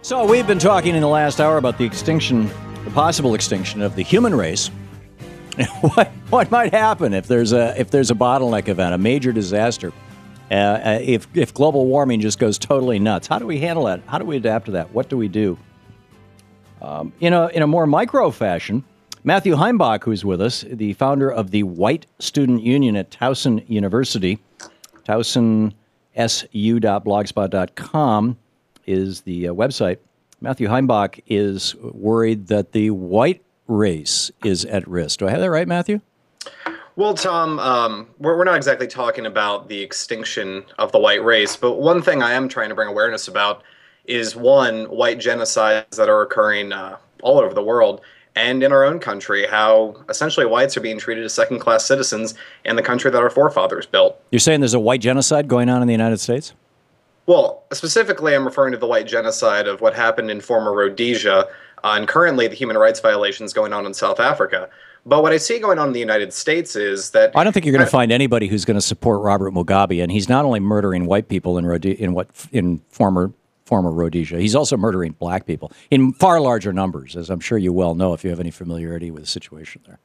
So we've been talking in the last hour about the possible extinction of the human race. What might happen if there's a bottleneck event, a major disaster? If global warming just goes totally nuts, how do we handle that? How do we adapt to that? What do we do? In a more micro fashion, Matthew Heimbach, who's with us, the founder of the White Student Union at Towson University, towsonsu.blogspot.com is the website. Matthew Heimbach is worried that the white race is at risk. Do I have that right, Matthew? Well, Tom, we're not exactly talking about the extinction of the white race, but one thing I am trying to bring awareness about is, one, white genocides that are occurring all over the world and in our own country, how essentially whites are being treated as second-class citizens in the country that our forefathers built. You're saying there's a white genocide going on in the United States? Well, specifically, I'm referring to the white genocide of what happened in former Rhodesia, and currently the human rights violations going on in South Africa. But what I see going on in the United States is that I don't think you're going to find anybody who's going to support Robert Mugabe, and he's not only murdering white people in former Rhodesia, he's also murdering black people in far larger numbers, as I'm sure you well know if you have any familiarity with the situation there.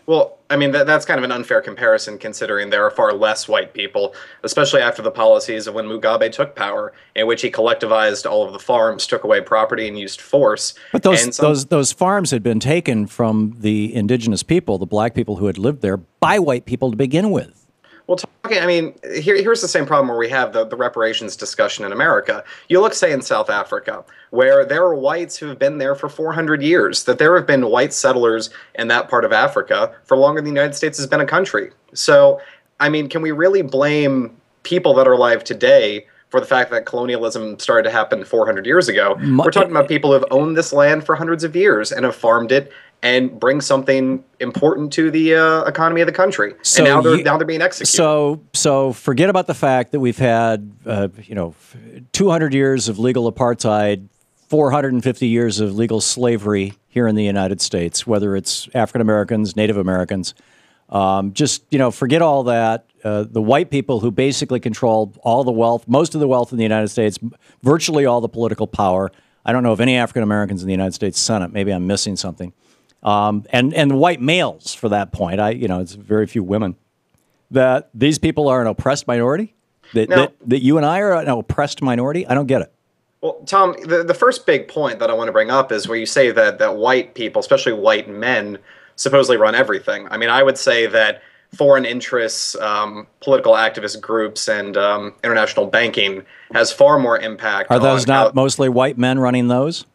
Well, I mean, that's kind of an unfair comparison considering there are far less white people, especially after the policies of when Mugabe took power, in which he collectivized all of the farms, took away property, and used force. But those farms had been taken from the indigenous people, the black people who had lived there, by white people to begin with. Well, here's the same problem where we have the reparations discussion in America. You look, say, in South Africa, where there are whites who have been there for 400 years, that there have been white settlers in that part of Africa for longer than the United States has been a country. So, I mean, can we really blame people that are alive today for the fact that colonialism started to happen 400 years ago? We're talking about people who have owned this land for hundreds of years and have farmed it and bring something important to the economy of the country. So and now they're being executed. So forget about the fact that we've had 200 years of legal apartheid, 450 years of legal slavery here in the United States, whether it's African Americans, Native Americans. Forget all that. The white people who basically controlled all the wealth, most of the wealth in the United States, virtually all the political power. I don't know of any African Americans in the United States Senate. Maybe I'm missing something. And white males, for that point, it's very few women. That these people are an oppressed minority? That you and I are an oppressed minority? I don't get it. Well, Tom, the first big point that I want to bring up is where you say that white people, especially white men, supposedly run everything. I mean, I would say that foreign interests, political activist groups, and international banking has far more impact. Are those not mostly white men running those?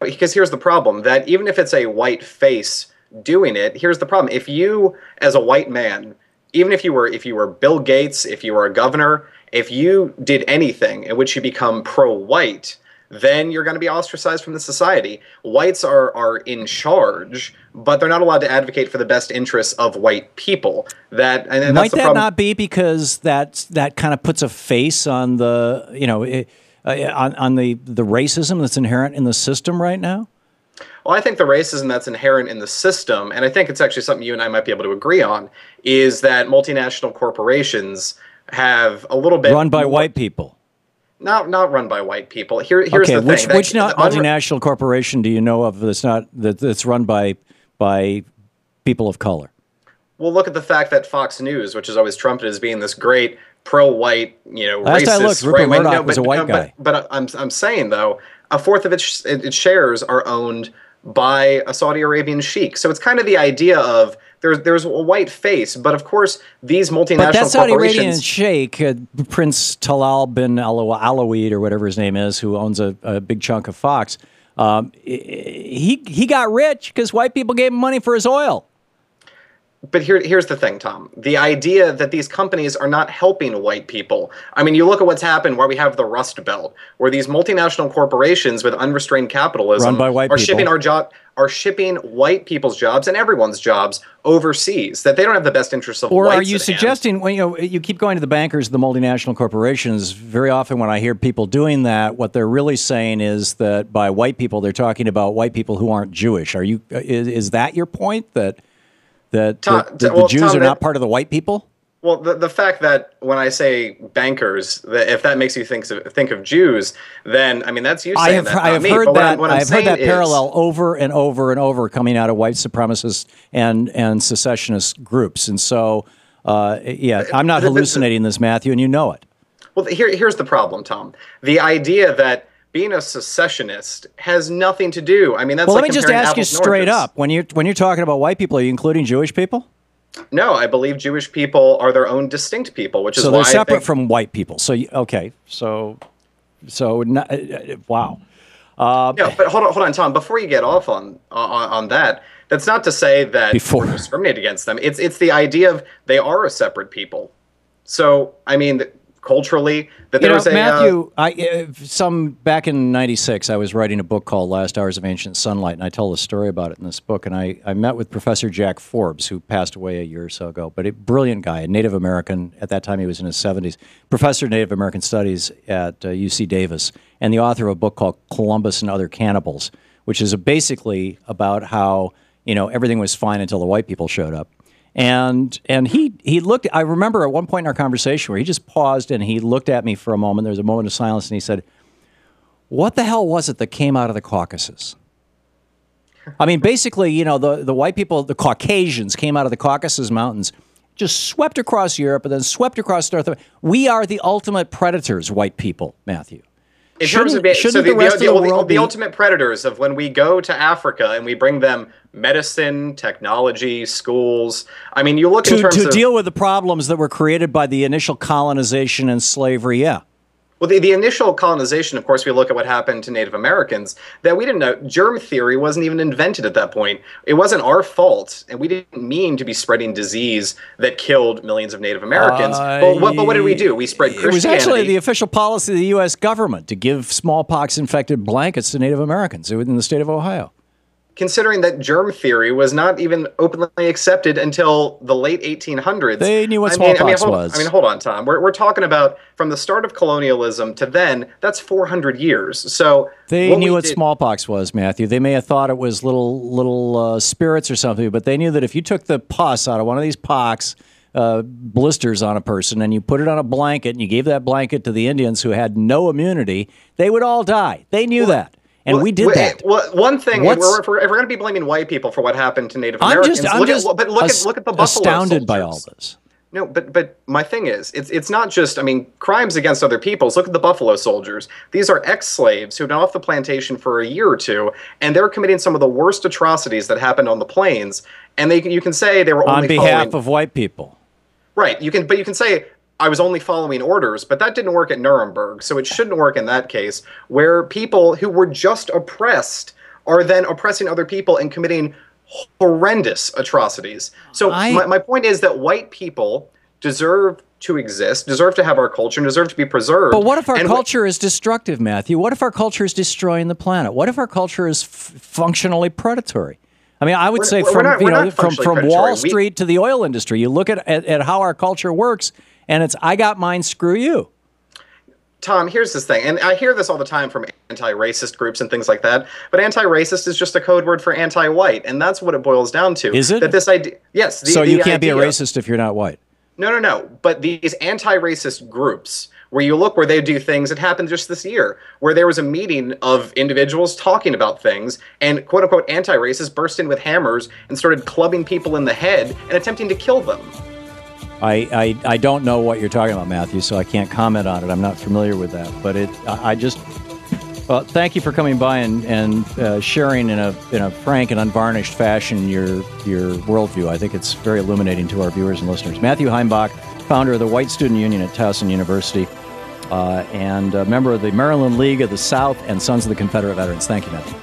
Because here's the problem, that even if it's a white face doing it, here's the problem. If you, as a white man, even if you were Bill Gates, if you were a governor, if you did anything in which you become pro-white, then you're going to be ostracized from the society. Whites are in charge, but they're not allowed to advocate for the best interests of white people. Might that not be because that kind of puts a face on the on the racism that's inherent in the system right now? Well, I think the racism that's inherent in the system, and I think it's actually something you and I might be able to agree on, is that multinational corporations have a little bit run by white people. Not run by white people. Here's the thing. Which multinational corporation do you know of that's run by people of color? Well, look at the fact that Fox News, which is always trumpeted as being this great pro-white, racist. Last I looked, Rupert Murdoch was a white guy. But I'm saying though, a fourth of its shares are owned by a Saudi Arabian sheikh. So it's kind of the idea of there's a white face, but of course these multinational but that Saudi corporations. Arabian sheikh, Prince Talal bin Alawi or whatever his name is, who owns a big chunk of Fox, he got rich because white people gave him money for his oil. But here's the thing, Tom. The idea that these companies are not helping white people. I mean, you look at what's happened where we have the Rust Belt, where these multinational corporations with unrestrained capitalism run by white people are shipping white people's jobs and everyone's jobs overseas, that they don't have the best interests of whites. Or are you suggesting, when you keep going to the bankers, the multinational corporations, very often when I hear people doing that, what they're really saying is that by white people, they're talking about white people who aren't Jewish. Is that your point, that the Jews are not part of the white people? Well, the fact that when I say bankers, that if that makes you think of Jews, then I mean that's you saying that, not me. But what I'm saying heard that is, parallel over and over and over coming out of white supremacist and secessionist groups, and so yeah, I'm not hallucinating this, Matthew, and you know it. Well, here's the problem, Tom. The idea that being a secessionist has nothing to do. I mean, that's well. like Let me just ask you straight up: when you're talking about white people, are you including Jewish people? No, I believe Jewish people are their own distinct people, which is so why they're separate from white people. So okay, not, wow. Yeah, but hold on, Tom. Before you get off on that, that's not to say that we're discriminating against them. It's the idea of they are a separate people. So I mean, culturally, that there was a Matthew. Back in '96, I was writing a book called Last Hours of Ancient Sunlight, and I tell the story about it in this book. And I met with Professor Jack Forbes, who passed away a year or so ago, but a brilliant guy, a Native American. At that time, he was in his 70s, professor of Native American Studies at UC Davis, and the author of a book called Columbus and Other Cannibals, which is basically about how everything was fine until the white people showed up. And he looked. I remember at one point in our conversation where he just paused and he looked at me for a moment. There was a moment of silence, and he said, "What the hell was it that came out of the Caucasus?" I mean, basically, the white people, the Caucasians, came out of the Caucasus Mountains, just swept across Europe, and then swept across North America. We are the ultimate predators, white people, Matthew. In terms of the ultimate predators of when we go to Africa and we bring them medicine, technology, schools. I mean, you look in terms of deal with the problems that were created by the initial colonization and slavery. Yeah. Well, the initial colonization, of course, we look at what happened to Native Americans, that we didn't know. Germ theory wasn't even invented at that point. It wasn't our fault, and we didn't mean to be spreading disease that killed millions of Native Americans. But what did we do? We spread Christianity. It was actually the official policy of the U.S. government to give smallpox-infected blankets to Native Americans in the state of Ohio. Considering that germ theory was not even openly accepted until the late 1800s. They knew what smallpox was. I mean, hold on, Tom. We're talking about from the start of colonialism to then, that's 400 years. So they knew what smallpox was, Matthew. They may have thought it was little spirits or something, but they knew that if you took the pus out of one of these pox blisters on a person and you put it on a blanket and you gave that blanket to the Indians who had no immunity, they would all die. They knew that. And we did that. Well, one thing, if we're going to be blaming white people for what happened to Native Americans, look at the Buffalo astounded soldiers. By all this. No, but my thing is, it's not just, I mean, crimes against other peoples. Look at the Buffalo Soldiers. These are ex-slaves who've been off the plantation for a year or two, and they're committing some of the worst atrocities that happened on the plains. And you can say they were only on behalf of white people. Right. But you can say, I was only following orders, but that didn't work at Nuremberg, so it shouldn't work in that case, where people who were just oppressed are then oppressing other people and committing horrendous atrocities. So my point is that white people deserve to exist, deserve to have our culture, and deserve to be preserved. But what if our culture is destructive, Matthew? What if our culture is destroying the planet? What if our culture is functionally predatory? I mean, I would say from Wall Street to the oil industry, you look at how our culture works, and it's, I got mine, screw you. Tom, here's this thing, and I hear this all the time from anti-racist groups and things like that, but anti-racist is just a code word for anti-white, and that's what it boils down to. Is it? That this idea, yes. So you can't be a racist if you're not white? No. But these anti-racist groups, where you look where they do things, it happened just this year, where there was a meeting of individuals talking about things, and quote-unquote anti-racists burst in with hammers and started clubbing people in the head and attempting to kill them. I don't know what you're talking about, Matthew, so I can't comment on it. I'm not familiar with that. But well, thank you for coming by and sharing in a frank and unvarnished fashion your worldview. I think it's very illuminating to our viewers and listeners. Matthew Heimbach, founder of the White Student Union at Towson University, and a member of the Maryland League of the South and Sons of the Confederate Veterans. Thank you, Matthew.